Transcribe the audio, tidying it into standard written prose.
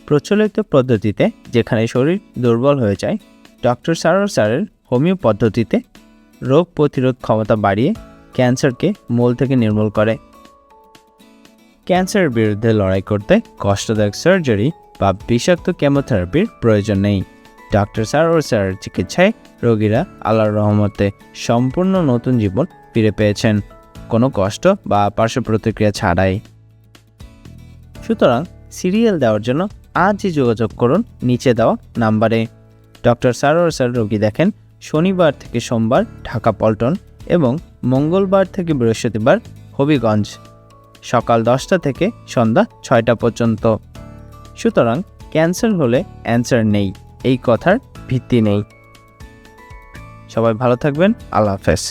প্রচলিত পদ্ধতিতে যেখানে শরীর দুর্বল হয়ে যায়, ডক্টর সারোর স্যারের হোমিও পদ্ধতিতে রোগ প্রতিরোধ ক্ষমতা বাড়িয়ে ক্যান্সারকে মূল থেকে নির্মূল করে। ক্যান্সারের বিরুদ্ধে লড়াই করতে কষ্টদায়ক সার্জারি বা বিষাক্ত কেমোথেরাপির প্রয়োজন নেই। ডক্টর সারোর স্যারের চিকিৎসায় রোগীরা আল্লাহর রহমতে সম্পূর্ণ নতুন জীবন ফিরে পেয়েছেন, কোনো কষ্ট বা পার্শ্ব প্রতিক্রিয়া ছাড়াই। সুতরাং সিরিয়াল দেওয়ার জন্য আজই যোগাযোগ করুন নিচে দেওয়া নাম্বারে। ডক্টর সারোর স্যার রোগী দেখেন শনিবার থেকে সোমবার ঢাকা পল্টন এবং মঙ্গলবার থেকে বৃহস্পতিবার হবিগঞ্জ, সকাল 10টা থেকে সন্ধ্যা 6টা পর্যন্ত। সুতরাং ক্যান্সার হলে অ্যান্সার নেই, এই কথার ভিত্তি নেই। সবাই ভালো থাকবেন। আল্লাহ হাফেজ।